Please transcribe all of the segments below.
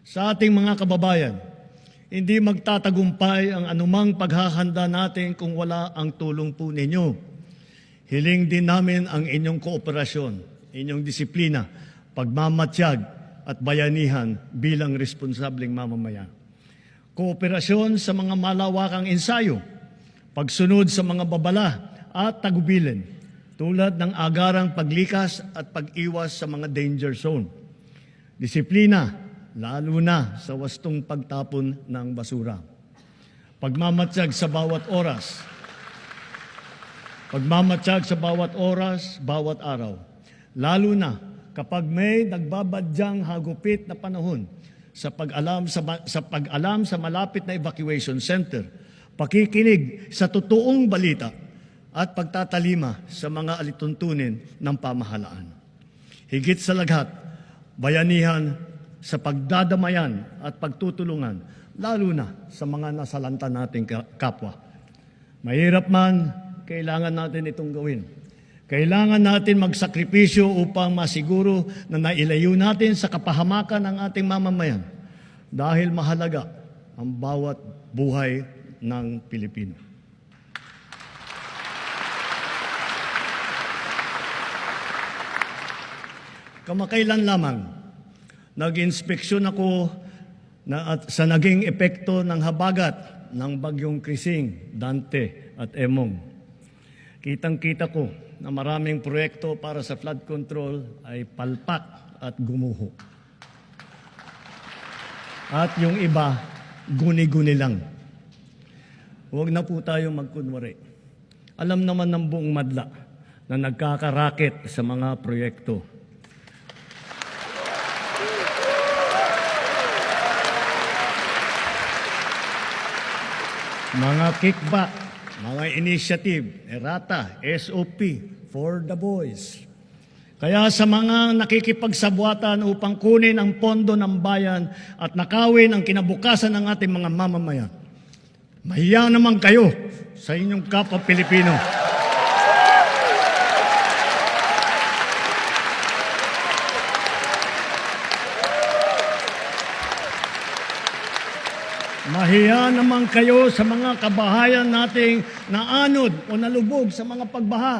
Sa ating mga kababayan, hindi magtatagumpay ang anumang paghahanda natin kung wala ang tulong po ninyo. Hiling din namin ang inyong kooperasyon, inyong disiplina, pagmamatsyag at bayanihan bilang responsableng mamamayan. Kooperasyon sa mga malawakang ensayo, pagsunod sa mga babala at tagubilin, tulad ng agarang paglikas at pag-iwas sa mga danger zone. Disiplina, lalo na sa wastong pagtapon ng basura. Pagmamatsyag sa bawat oras. Pagmamatsyag sa bawat oras, bawat araw. Lalo na kapag may nagbabadyang hagupit na panahon sa pag-alam sa malapit na evacuation center, pakikinig sa totoong balita at pagtatalima sa mga alituntunin ng pamahalaan. Higit sa lahat, bayanihan sa pagdadamayan at pagtutulungan, lalo na sa mga nasalanta nating kapwa. Mahirap man, kailangan natin itong gawin. Kailangan natin magsakripisyo upang masiguro na nailayo natin sa kapahamakan ng ating mamamayan dahil mahalaga ang bawat buhay ng Pilipino. Kamakailan lamang, nag-inspeksyon ako sa naging epekto ng habagat ng bagyong Krising, Dante at Emong. Kitang-kita ko na maraming proyekto para sa flood control ay palpak at gumuho. At yung iba, guni-guni lang. Huwag na po tayong magkunwari. Alam naman ng buong madla na nagkakaraket sa mga proyekto. Mga kickback, mga initiative, errata, SOP, for the boys. Kaya sa mga nakikipagsabwatan upang kunin ang pondo ng bayan at nakawin ang kinabukasan ng ating mga mamamayan, mahiya naman kayo sa inyong kapwa Pilipino. Mahiya naman kayo sa mga kabahayan nating naanod o nalubog sa mga pagbaha.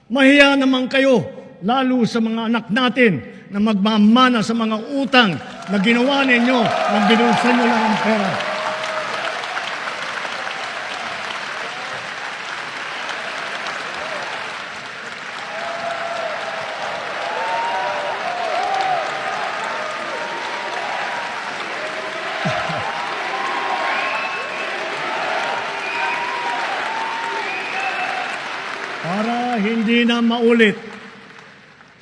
Mahiya naman kayo, lalo sa mga anak natin na magmamana sa mga utang na ginawa ninyo nang binulsan nyo lang ang pera. Para hindi na maulit,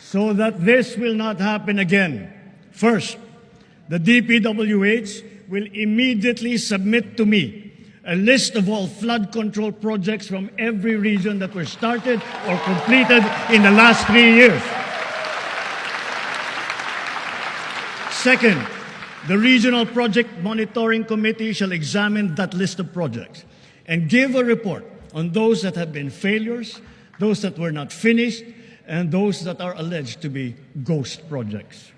so that this will not happen again. First, the DPWH will immediately submit to me a list of all flood control projects from every region that were started or completed in the last 3 years. Second, the Regional Project Monitoring Committee shall examine that list of projects and give a report on those that have been failures, those that were not finished, and those that are alleged to be ghost projects.